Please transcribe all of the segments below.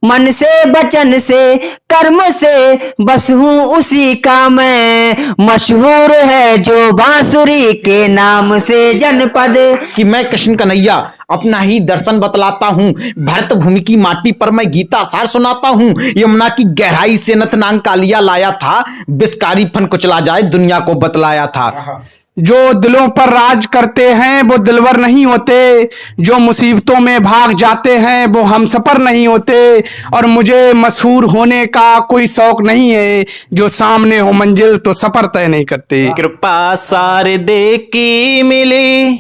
मन से वचन से कर्म से बस हूँ उसी का मैं, मशहूर है जो बांसुरी के नाम से जनपद। कि मैं कृष्ण कन्हैया अपना ही दर्शन बतलाता हूँ, भरत भूमि की माटी पर मैं गीता सार सुनाता हूँ। यमुना की गहराई से नतनांग कालिया लाया था, बिस्कारी फन कुचला जाए दुनिया को बतलाया था। जो दिलों पर राज करते हैं वो दिलवर नहीं होते, जो मुसीबतों में भाग जाते हैं वो हमसफर नहीं होते। और मुझे मशहूर होने का कोई शौक नहीं है, जो सामने हो मंजिल तो सफर तय नहीं करते। कृपा शारदे की मिली,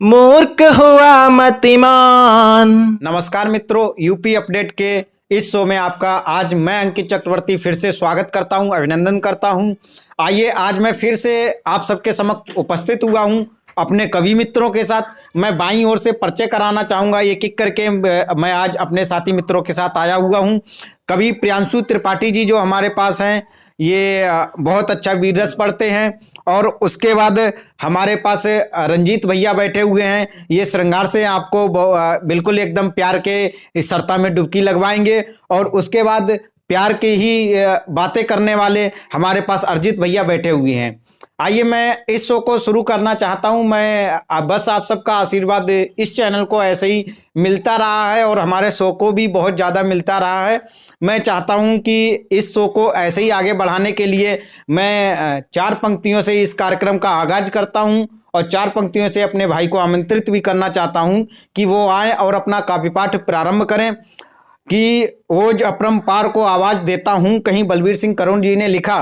मूर्ख हुआ मतिमान। नमस्कार मित्रों, यूपी अपडेट के इस शो में आपका आज मैं अंकित चक्रवर्ती फिर से स्वागत करता हूं, अभिनंदन करता हूं। आइए, आज मैं फिर से आप सबके समक्ष उपस्थित हुआ हूं अपने कवि मित्रों के साथ। मैं बाईं ओर से परिचय कराना चाहूँगा एक एक करके। मैं आज अपने साथी मित्रों के साथ आया हुआ हूँ। कवि प्रियांशु त्रिपाठी जी जो हमारे पास हैं, ये बहुत अच्छा वीर रस पढ़ते हैं। और उसके बाद हमारे पास रंजीत भैया बैठे हुए हैं, ये श्रृंगार से आपको बिल्कुल एकदम प्यार के सरता में डुबकी लगवाएंगे। और उसके बाद प्यार की ही बातें करने वाले हमारे पास अरिजीत भैया बैठे हुए हैं। आइए, मैं इस शो को शुरू करना चाहता हूं। मैं बस आप सबका आशीर्वाद इस चैनल को ऐसे ही मिलता रहा है और हमारे शो को भी बहुत ज़्यादा मिलता रहा है। मैं चाहता हूं कि इस शो को ऐसे ही आगे बढ़ाने के लिए मैं 4 पंक्तियों से इस कार्यक्रम का आगाज करता हूं और 4 पंक्तियों से अपने भाई को आमंत्रित भी करना चाहता हूं कि वो आए और अपना काव्य पाठ प्रारंभ करें। कि ओज अपरंपार को आवाज देता हूं, कहीं बलबीर सिंह करुण जी ने लिखा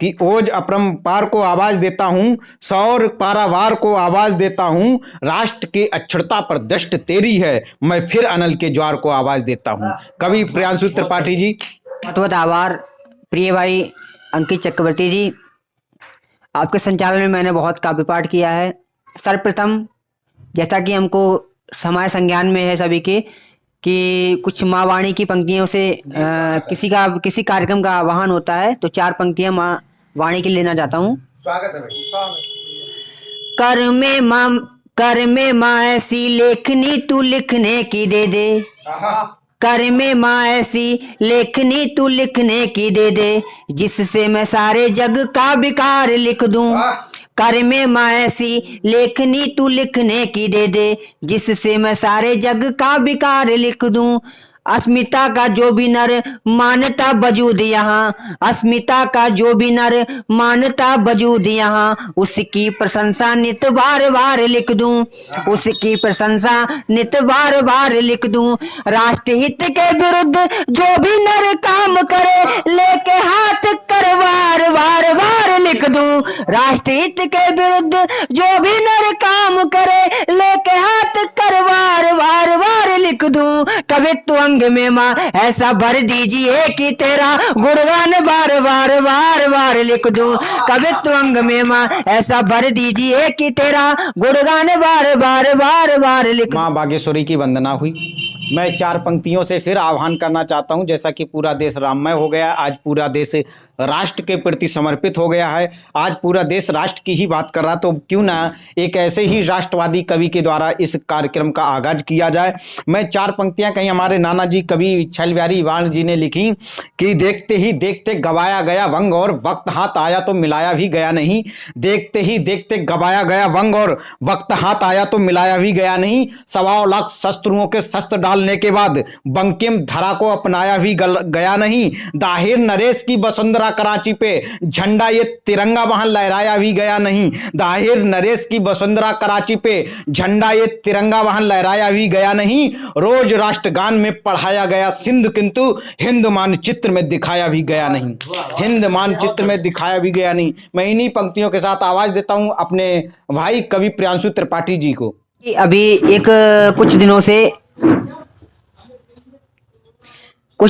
कि ओज अपरंपार को आवाज देता हूं, सौर पारावार को आवाज देता हूं, राष्ट्र की अक्षरता पर दृष्ट तेरी है, मैं फिर अनल के ज्वार को आवाज देता हूं। कवि प्रियांशु त्रिपाठी जी। बहुत बहुत आभार प्रिय भाई अंकित चक्रवर्ती जी, आपके संचालन में मैंने बहुत काव्य पाठ किया है। सर्वप्रथम, जैसा कि हमको हमारे संज्ञान में है सभी के कि कुछ माँ वाणी की पंक्तियों से किसी कार्यक्रम का आह्वान होता है, तो 4 पंक्तियां माँ वाणी के लेना चाहता हूँ। स्वागत है भाई। कर में माँ ऐसी लेखनी तू लिखने की दे दे, कर में माँ ऐसी लेखनी तू लिखने की दे दे, जिससे मैं सारे जग का विकार लिख दूं। कर में माँ ऐसी लेखनी तू लिखने की दे दे, जिससे मैं सारे जग का विकार लिख दूं। अस्मिता का जो भी नर मानता वजूद यहाँ, अस्मिता का जो भी नर मानता वजूद यहाँ, उसकी प्रशंसा नित बार बार लिख दूं, उसकी प्रशंसा नित बार बार लिख दूं। राष्ट्रहित के विरुद्ध जो भी नर काम करे, लेके हाथ कर वार वार वार लिख दूं। राष्ट्रहित के विरुद्ध जो भी नर काम करे, लेके हाथ कर वार वार वार लिख दूं। कवित्व अंग में माँ ऐसा भर दीजिए कि तेरा गुणगान बार बार बार बार लिख दूं। कवित्व अंग में माँ ऐसा भर दीजिए कि तेरा गुणगान बार बार बार बार लिख। माँ बागेश्वरी की वंदना हुई। मैं 4 पंक्तियों से फिर आह्वान करना चाहता हूं। जैसा कि पूरा देश राममय हो गया, आज पूरा देश राष्ट्र के प्रति समर्पित हो गया है, आज पूरा देश राष्ट्र की ही बात कर रहा, तो क्यों ना एक ऐसे ही राष्ट्रवादी कवि के द्वारा इस कार्यक्रम का आगाज किया जाए। मैं 4 पंक्तियां कहीं हमारे नाना जी कवि छैल बिहारी वाण जी ने लिखी कि देखते ही देखते गवाया गया वंग और वक्त हाथ आया तो मिलाया भी गया नहीं। देखते ही देखते गवाया गया वंग और वक्त हाथ आया तो मिलाया भी गया नहीं। 1.25 लाख शस्त्रुओं के शस्त्र डालने के बाद बंकिम धरा को अपनाया भी गया नहीं। दाहिर नरेश की वसुंधरा कराची पे झंडा ये तिरंगा वहां लहराया भी गया नहीं। दाहिर नरेश की वसुंधरा कराची पे झंडा ये तिरंगा वहां लहराया भी गया नहीं। रोज राष्ट्रगान में पढ़ाया गया सिंध, किंतु हिंद मानचित्र में दिखाया भी गया नहीं। हिंद मानचित्र में दिखाया भी गया नहीं। मैं इन्हीं पंक्तियों के साथ आवाज देता हूं अपने भाई कवि प्रियांशु त्रिपाठी जी को। अभी कुछ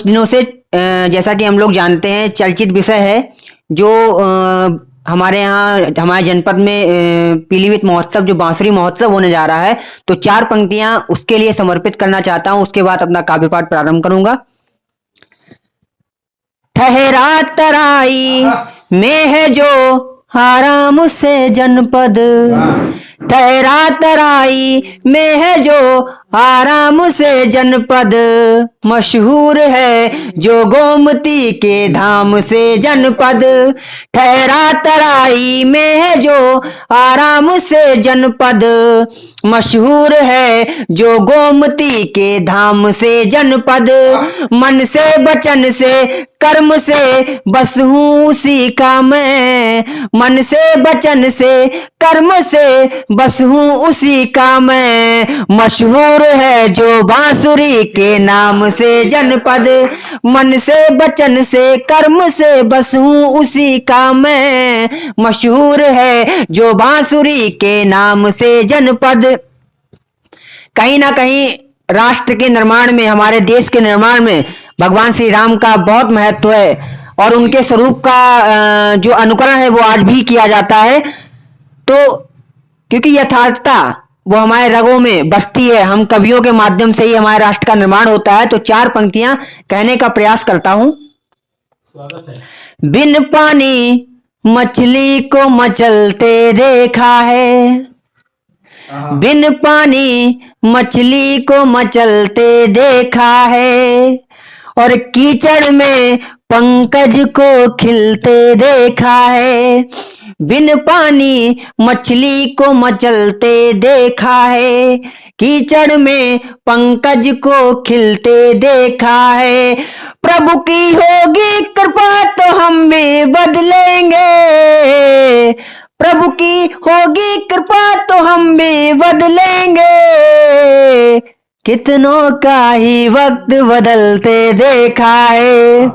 दिनों से जैसा कि हम लोग जानते हैं, चर्चित विषय है जो हमारे यहाँ हमारे जनपद में पीलीभीत महोत्सव, जो बांसुरी महोत्सव होने जा रहा है, तो 4 पंक्तियां उसके लिए समर्पित करना चाहता हूं। उसके बाद अपना काव्य पाठ प्रारंभ करूंगा। ठहरा तराई में है जो आराम से जनपद, ठहरा तराई में है जो आराम से जनपद मशहूर है, जो गोमती के धाम से जनपद ठहरा तराई में है, जो आराम से जनपद मशहूर है, जो गोमती के धाम से जनपद। मन से वचन से कर्म से बस हूँ उसी का मैं, मन से वचन से कर्म से बस हूँ उसी का मैं। मशहूर है जो बांसुरी के नाम से जनपद, मन से वचन से कर्म से बस हूँ उसी का मैं। मशहूर है जो बांसुरी के नाम से जनपद। कहीं ना कहीं राष्ट्र के निर्माण में, हमारे देश के निर्माण में भगवान श्री राम का बहुत महत्व है और उनके स्वरूप का जो अनुकरण है वो आज भी किया जाता है। तो क्योंकि यथार्थता वो हमारे रगों में बसती है, हम कवियों के माध्यम से ही हमारे राष्ट्र का निर्माण होता है। तो 4 पंक्तियां कहने का प्रयास करता हूं। बिन पानी मछली को मचलते देखा है, बिन पानी मछली को मचलते देखा है, और कीचड़ में पंकज को खिलते देखा है। बिन पानी मछली को मचलते देखा है, कीचड़ में पंकज को खिलते देखा है। प्रभु की होगी कृपा तो हम भी बदलेंगे, प्रभु की होगी कृपा तो हम भी बदलेंगे। कितनों का ही वक्त बदलते देखा है,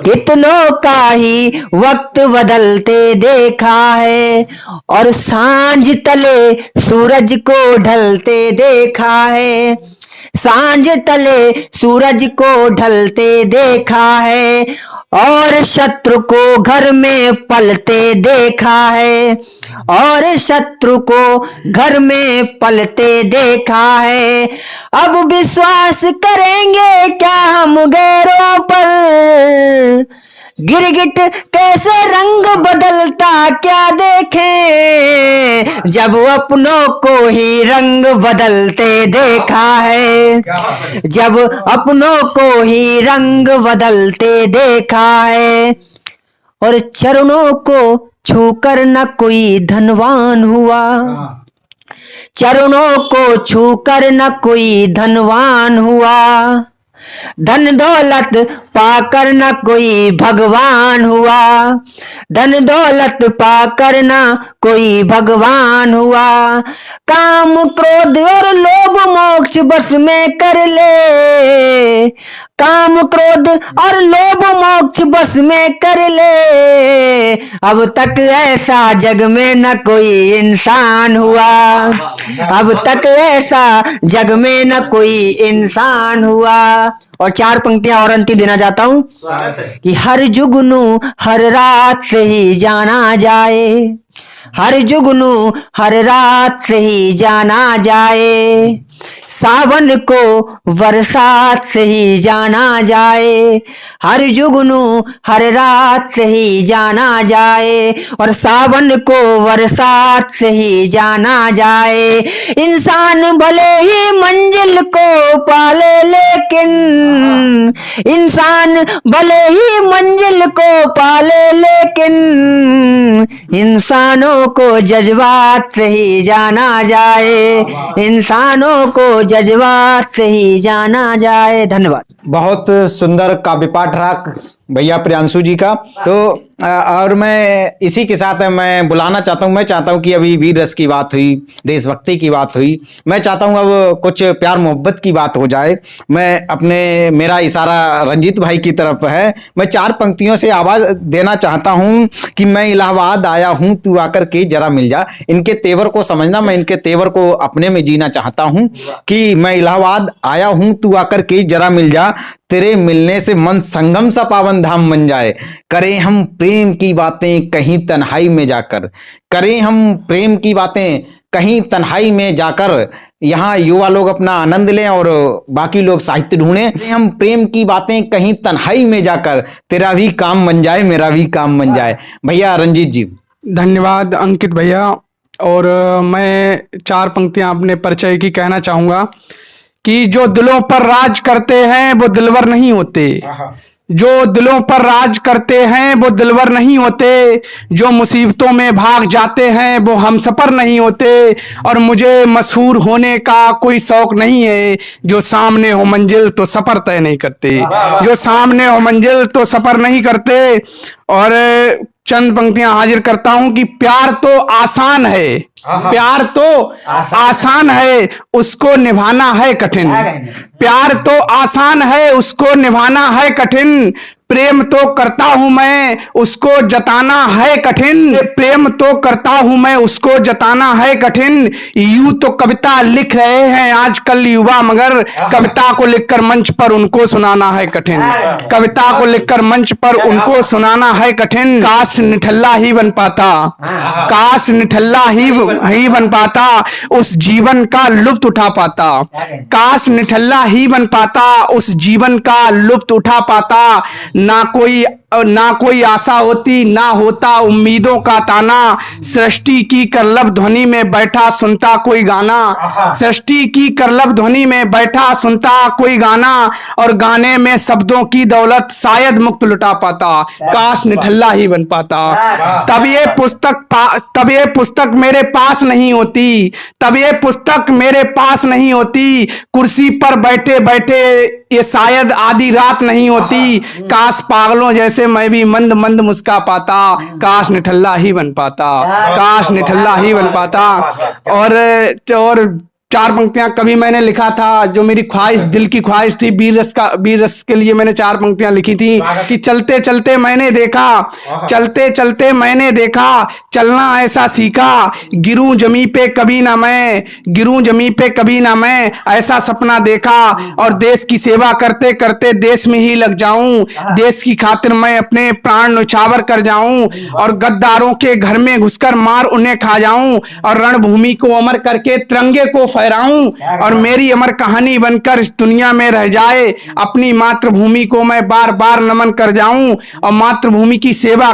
कितनों का ही वक्त बदलते देखा है, और सांझ तले सूरज को ढलते देखा है, सांझ तले सूरज को ढलते देखा है, और शत्रु को घर में पलते देखा है, और शत्रु को घर में पलते देखा है। अब विश्वास करेंगे क्या हम गैरों पर, गिरगिट कैसे रंग बदलता क्या देखें, जब अपनों को ही रंग बदलते देखा है, जब अपनों को ही रंग बदलते देखा है। और चरणों को छूकर न कोई धनवान हुआ, चरणों को छूकर न कोई धनवान हुआ, धन दौलत पाकर न कोई भगवान हुआ, धन दौलत पाकर न कोई भगवान हुआ। काम क्रोध और लोभ मोक्ष बस में कर ले, काम क्रोध और लोभ मोक्ष बस में कर ले, अब तक ऐसा जग में न कोई इंसान हुआ, अब तक ऐसा जग में न कोई इंसान हुआ। और 4 पंक्तियां और अंतिम देना चाहता हूं कि हर जुगनू हर रात से ही जाना जाए, हर जुगनू हर रात से ही जाना जाए, सावन को बरसात से ही जाना जाए, हर जुगनू हर रात से ही जाना जाए, और सावन को बरसात से ही जाना जाए। इंसान भले ही मंजिल को पाले लेकिन, इंसान भले ही मंजिल को पाले लेकिन, इंसानों को जज्बात से ही जाना जाए, इंसानों को जज्बात से ही जाना जाए। धन्यवाद। बहुत सुंदर काव्य पाठ रहा भैया प्रियांशु जी का। तो और मैं इसी के साथ मैं बुलाना चाहता हूँ, मैं चाहता हूँ कि अभी वीर रस की बात हुई, देशभक्ति की बात हुई, मैं चाहता हूँ अब कुछ प्यार मोहब्बत की बात हो जाए। मैं अपने, मेरा इशारा रंजीत भाई की तरफ है, मैं 4 पंक्तियों से आवाज देना चाहता हूँ कि मैं इलाहाबाद आया हूँ तू आकर के जरा मिल जा। इनके तेवर को समझना, मैं इनके तेवर को अपने में जीना चाहता हूँ कि मैं इलाहाबाद आया हूँ तू आकर के जरा मिल जा, तेरे मिलने से मन संगम सा पावन धाम बन जाए। करें हम प्रेम की बातें कहीं तन्हाई में जाकर, करें हम प्रेम की बातें कहीं तन्हाई में जाकर, यहाँ युवा लोग अपना आनंद लें और बाकी लोग साहित्य ढूंढें। हम प्रेम की बातें कहीं तन्हाई में जाकर, तेरा भी काम बन जाए मेरा भी काम बन जाए। भैया रंजीत जी। धन्यवाद अंकित भैया। और मैं 4 पंक्तियां अपने परिचय की कहना चाहूँगा कि जो दिलों पर राज करते हैं वो दिलवर नहीं होते, जो दिलों पर राज करते हैं वो दिलवर नहीं होते, जो मुसीबतों में भाग जाते हैं वो हमसफर नहीं होते, और मुझे मशहूर होने का कोई शौक नहीं है, जो सामने हो मंजिल तो सफर तय नहीं करते, जो सामने हो मंजिल तो सफर नहीं करते। और चंद पंक्तियां हाजिर करता हूं कि प्यार तो आसान है, प्यार तो आसान है, उसको निभाना है कठिन, प्यार तो आसान है, उसको निभाना है कठिन, प्रेम तो करता हूं मैं, उसको जताना है कठिन, प्रेम तो करता हूं मैं, उसको जताना है कठिन। यूं तो कविता लिख रहे हैं आजकल युवा, मगर कविता को लिखकर मंच पर उनको सुनाना है कठिन, कविता को लिखकर मंच पर उनको सुनाना है कठिन। काश निठल्ला ही बन पाता, काश निठल्ला ही बन पाता, उस जीवन का लुत्फ उठा पाता, काश निठल्ला ही बन पाता, उस जीवन का लुत्फ उठा पाता। ना कोई आशा होती, ना होता उम्मीदों का ताना, सृष्टि की करलब ध्वनि में बैठा सुनता कोई गाना, सृष्टि की करलब ध्वनि में बैठा सुनता कोई गाना, और गाने में शब्दों की दौलत शायद मुक्त लुटा पाता, काश निठल्ला ही बन पाता। तब ये पुस्तक मेरे पास नहीं होती, तब ये पुस्तक मेरे पास नहीं होती, कुर्सी पर बैठे बैठे ये शायद आधी रात नहीं होती, काश पागलों जैसे मैं भी मंद मंद मुस्का पाता, काश निठल्ला ही बन पाता, काश निठल्ला ही बन पाता। और चार पंक्तियां कभी मैंने लिखा था, जो मेरी ख्वाहिश, दिल की ख्वाहिश थी, वीर रस के लिए मैंने चार पंक्तियां लिखी थी कि चलते चलते मैंने देखा, चलते चलते मैंने देखा, चलना ऐसा सीखा, गिरूं जमी पे कभी ना मैं, गिरूं जमी पे कभी ना मैं, ऐसा सपना देखा, और देश की सेवा करते करते देश में ही लग जाऊं, देश की खातिर मैं अपने प्राण न्यौछावर कर जाऊं, और गद्दारों के घर में घुसकर मार उन्हें खा जाऊं, और रणभूमि को अमर करके तिरंगे को फहराऊं, और मेरी अमर कहानी बनकर इस दुनिया में रह जाए, अपनी मातृभूमि को मैं बार बार नमन कर जाऊं, और मातृभूमि की सेवा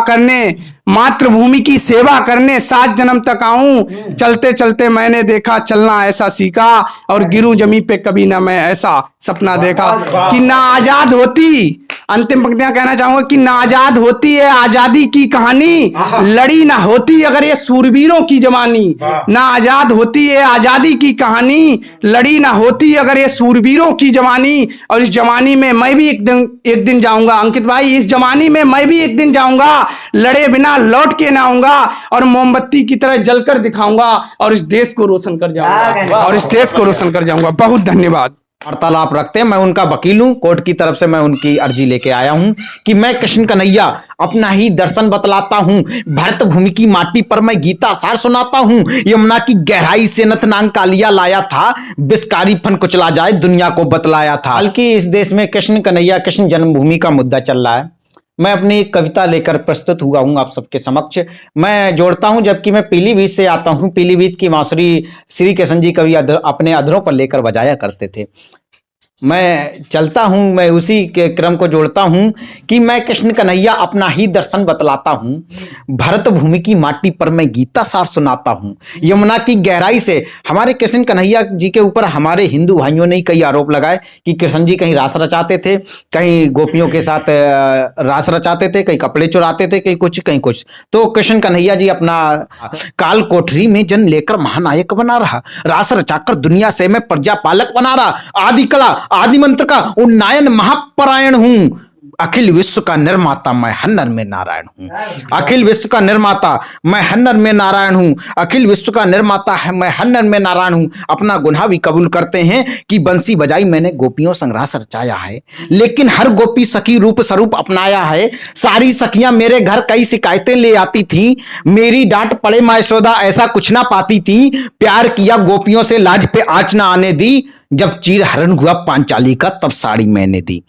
करने 7 जन्म तक आऊं। चलते चलते मैंने देखा, चलना ऐसा सीखा, और गिरूं जमी पे कभी ना मैं, ऐसा सपना देखा। कि ना आजाद होती, अंतिम पंक्तियां कहना चाहूंगा कि ना आजाद होती है आजादी की कहानी, लड़ी ना होती अगर ये सूरवीरों की जवानी, ना आजाद होती है आजादी की कहानी, लड़ी ना होती अगर ये सूरवीरों की जवानी, और इस जवानी में मैं भी एक दिन जाऊंगा, अंकित भाई, इस जवानी में मैं भी एक दिन जाऊंगा, लड़े बिना लौट के ना आऊंगा, और मोमबत्ती की तरह जलकर दिखाऊंगा, और इस देश को रोशन कर जाऊंगा, और इस देश को रोशन कर जाऊंगा। बहुत धन्यवाद। वार्तालाप रखते हैं। मैं उनका वकील हूं, कोर्ट की तरफ से मैं उनकी अर्जी लेके आया हूं कि मैं कृष्ण कन्हैया अपना ही दर्शन बतलाता हूं, भरत भूमि की माटी पर मैं गीता सार सुनाता हूं, यमुना की गहराई से नथनांग कालिया लाया था, बिस्कारी फन कुचला जाए दुनिया को बतलाया था। बल्कि इस देश में कृष्ण कन्हैया, कृष्ण जन्मभूमि का मुद्दा चल रहा है। मैं अपनी एक कविता लेकर प्रस्तुत हुआ हूं आप सबके समक्ष। मैं जोड़ता हूं, जबकि मैं पीलीभीत से आता हूं। पीलीभीत की बांसुरी श्री कृष्ण जी कवि अपने अधरों पर लेकर बजाया करते थे। मैं चलता हूं, मैं उसी के क्रम को जोड़ता हूं कि मैं कृष्ण कन्हैया अपना ही दर्शन बतलाता हूं, भरत भूमि की माटी पर मैं गीता सार सुनाता हूं, यमुना की गहराई से। हमारे कृष्ण कन्हैया जी के ऊपर हमारे हिंदू भाइयों ने कई आरोप लगाए कि कृष्ण जी कहीं रास रचाते थे, कहीं गोपियों के साथ रास रचाते थे, कहीं कपड़े चुराते थे, कहीं कुछ। तो कृष्ण कन्हैया जी अपना काल कोठरी में जन्म लेकर महानायक बना रहा, रास रचाकर दुनिया से मैं प्रजा पालक बना रहा, आदि कला आदि मंत्र का उन्नयन महापरायण हूं, अखिल विश्व का निर्माता मैं हन्नर में नारायण हूं, अखिल विश्व का निर्माता मैं हन्नर में नारायण हूं, अखिल विश्व का निर्माता है मैं हन्नर में नारायण हूं। अपना गुनाह भी कबूल करते हैं कि बंसी बजाई मैंने गोपियों संग रास रचाया है, लेकिन हर गोपी सखी रूप स्वरूप अपनाया है। सारी सखियां मेरे घर कई शिकायतें ले आती थी, मेरी डांट पड़े माँ यशोदा ऐसा कुछ ना पाती थी, प्यार किया गोपियों से लाज पे आंच ना आने दी, जब चीर हरण हुआ पांचाली का तब साड़ी मैंने दी,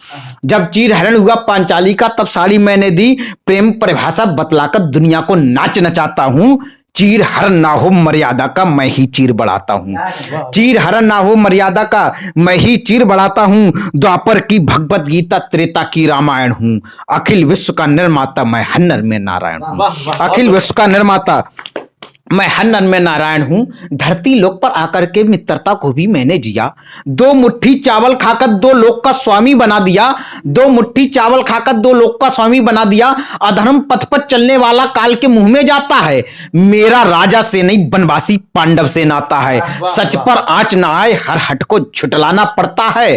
जब चीर हरण हुआ पांचाली का तब साड़ी मैंने दी, प्रेम परिभाषा बतलाकर दुनिया को नाच नचाता हूं, चीर हरण ना हो मर्यादा का मैं ही चीर बढ़ाता हूं, चीर हरण ना हो मर्यादा का मैं ही चीर बढ़ाता हूं, द्वापर की भगवत गीता त्रेता की रामायण हूं, अखिल विश्व का निर्माता मैं हन्नर में नारायण हूं, अखिल विश्व का निर्माता मैं हर नर में नारायण हूं, धरती लोक पर आकर के मित्रता को भी मैंने जिया। 2 मुट्ठी चावल खाकर 2 लोक का स्वामी बना दिया। 2 मुट्ठी चावल खाकर 2 लोक का स्वामी बना दिया। अधर्म पथ पर चलने वाला काल के मुंह में जाता है। मेरा राजा से नहीं बनवासी पांडव से नाता है। सच पर आंच न आए हर हट को छुटलाना पड़ता है।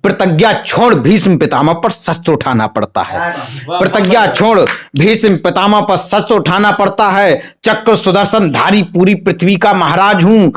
प्रतिज्ञा छोड़ भीष्म पितामह पर शस्त्र उठाना पड़ता है। प्रतिज्ञा छोड़ भीष्म पितामह पर शस्त्र उठाना पड़ता है। चक्र सुदर्शन धारी पूरी पृथ्वी का महाराज हूं।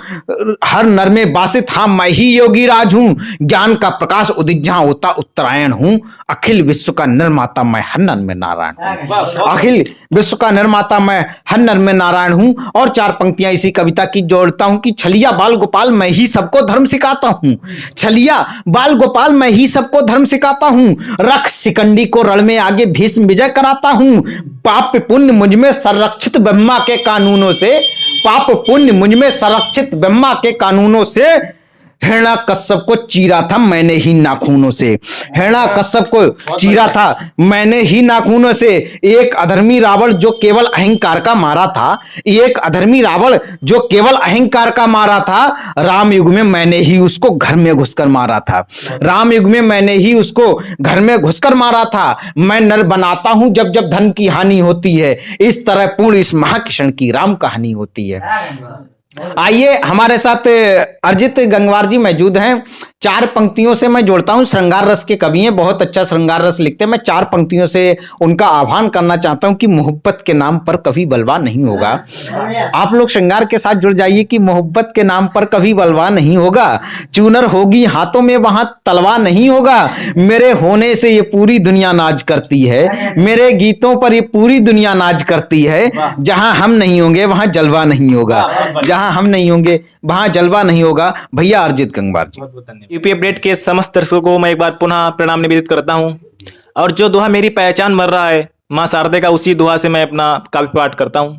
हर नर में वासित हाँ मैं ही योगी राज हूं। ज्ञान का प्रकाश उदित जहां होता उत्तरायण हूं। अखिल विश्व का निर्माता मैं हर नर में नारायण हूं। अखिल विश्व का निर्माता मैं हर नर में नारायण हूं। और 4 पंक्तियां इसी कविता की जोड़ता हूं कि छलिया बाल गोपाल मैं ही सबको धर्म सिखाता हूं। छलिया बाल गोपाल मैं ही सबको धर्म सिखाता हूं। रख शिकंडी को रण में आगे भीष्म विजय कराता हूं। पाप पुण्य मुझ में संरक्षित ब्रह्मा के कानूनों से। पाप पुण्य मुझ में संरक्षित ब्रह्मा के कानूनों से। हिरणा कश्यप को चीरा था मैंने ही नाखूनों से। हिरणा कश्यप को चीरा था मैंने ही नाखूनों से। एक अधर्मी रावण जो केवल अहंकार का मारा था। एक अधर्मी रावण जो केवल अहंकार का मारा था। राम युग में मैंने ही उसको घर में घुसकर मारा था। राम युग में मैंने ही उसको घर में घुसकर मारा था। मैं नर बनाता हूं जब जब धन की हानि होती है। इस तरह पूर्ण इस महाकिशन की राम कहानी होती है। आइए हमारे साथ अर्जित गंगवार जी मौजूद हैं। 4 पंक्तियों से मैं जोड़ता हूं। श्रृंगार रस के कवि हैं, बहुत अच्छा श्रृंगार रस लिखते हैं। मैं 4 पंक्तियों से उनका आह्वान करना चाहता हूं कि मोहब्बत के नाम पर कभी बलवा नहीं होगा। आप लोग श्रृंगार के साथ जुड़ जाइए कि मोहब्बत के नाम पर कभी बलवा नहीं होगा। चूनर होगी हाथों में वहां तलवा नहीं होगा। मेरे होने से ये पूरी दुनिया नाज करती है। मेरे गीतों पर ये पूरी दुनिया नाज करती है। जहां हम नहीं होंगे वहां जलवा नहीं होगा। जहां हम नहीं होंगे वहां जलवा नहीं होगा। भैया अर्जित गंगवार जी। यूपी अपडेट के समस्त दर्शकों को मैं एक बार पुनः प्रणाम निवेदित करता हूं। और जो दोहा मेरी पहचान बन रहा है मां शारदे का, उसी दोहा से मैं अपना काव्य पाठ करता हूं।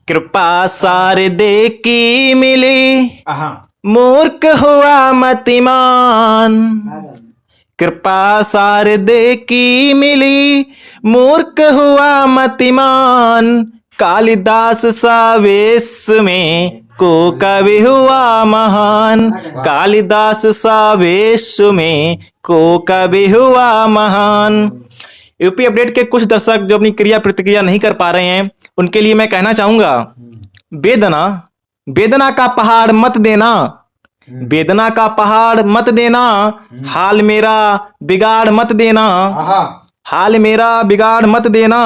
कृपा शारदे की मिली मूर्ख हुआ मतिमान। कृपा शारदे की मिली मूर्ख हुआ मतिमान। कालिदास सा वेश में को कवि हुआ महान। कालिदास सा वेश में को कवि हुआ महान। यूपी अपडेट के कुछ दर्शक जो अपनी क्रिया प्रतिक्रिया नहीं कर पा रहे हैं, उनके लिए मैं कहना चाहूंगा, वेदना वेदना का पहाड़ मत देना। वेदना का पहाड़ मत देना। हाल मेरा बिगाड़ मत देना। हाल मेरा बिगाड़ मत देना।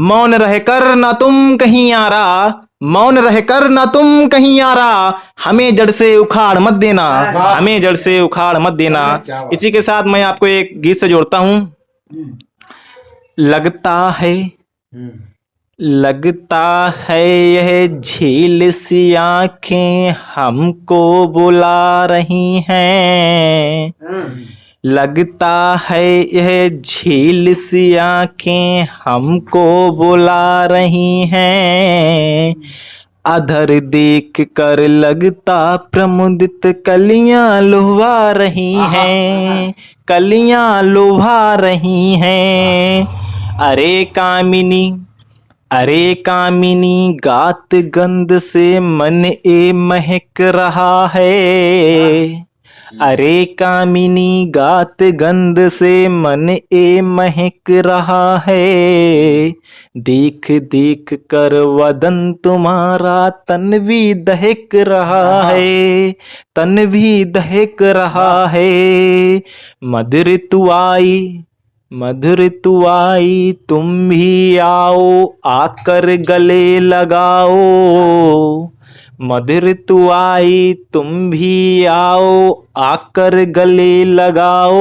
मौन रहकर ना तुम कहीं यारा। मौन रहकर ना तुम कहीं यारा। हमें जड़ से उखाड़ मत देना। हमें जड़ से उखाड़ मत देना। इसी के साथ मैं आपको एक गीत से जोड़ता हूं। लगता है यह झील सी आंखें हमको बुला रही हैं। लगता है यह झील सी आंखें हमको बुला रही हैं। अधर देख कर लगता प्रमुदित कलियां लुभा रही हैं। कलियां लुभा रही हैं। अरे कामिनी गात गंध से मन ए महक रहा है। अरे कामिनी गात गंध से मन ए महक रहा है। देख देख कर वदन तुम्हारा तन भी दहक रहा है। तन भी दहक रहा है। मधुर तू आई तुम भी आओ आकर गले लगाओ। मधुर तू आई तुम भी आओ आकर गले लगाओ।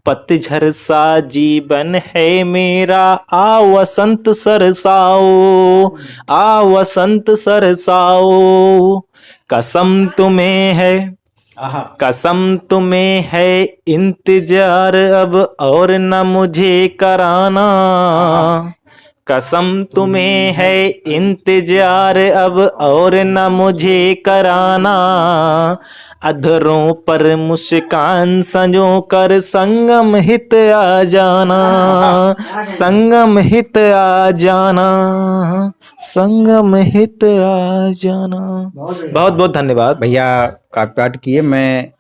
पतझर सा जीवन है मेरा आ वसंत सरसाओ। आ वसंत सरसाओ। कसम तुम्हें है इंतजार अब और न मुझे कराना। कसम तुम्हें है इंतजार अब और न मुझे कराना, अधरों पर मुस्कान संजो कर संगम हित आ जाना, संगम हित आ जाना, संगम हित आ जाना। बहुत बहुत धन्यवाद। भैया काफी पाठ किए। मैं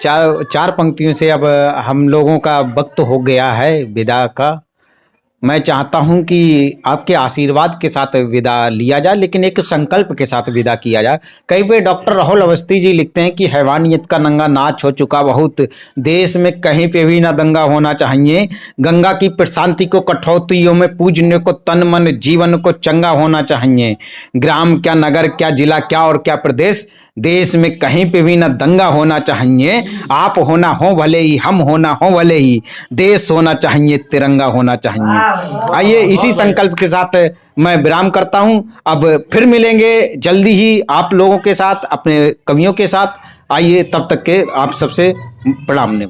चार पंक्तियों से अब हम लोगों का वक्त हो गया है विदा का। मैं चाहता हूं कि आपके आशीर्वाद के साथ विदा लिया जाए, लेकिन एक संकल्प के साथ विदा किया जाए। कई बार डॉक्टर राहुल अवस्थी जी लिखते हैं कि हैवानियत का नंगा नाच हो चुका बहुत, देश में कहीं पे भी ना दंगा होना चाहिए। गंगा की प्रशांति को कठौतियों में पूजने को तन मन जीवन को चंगा होना चाहिए। ग्राम क्या नगर क्या जिला क्या और क्या प्रदेश, देश में कहीं पे भी ना दंगा होना चाहिए। आप होना हो भले ही, हम होना हो भले ही, देश होना चाहिए, तिरंगा होना चाहिए। आइए इसी संकल्प के साथ मैं विराम करता हूं। अब फिर मिलेंगे जल्दी ही आप लोगों के साथ, अपने कवियों के साथ। आइए तब तक के आप सबसे प्रणाम।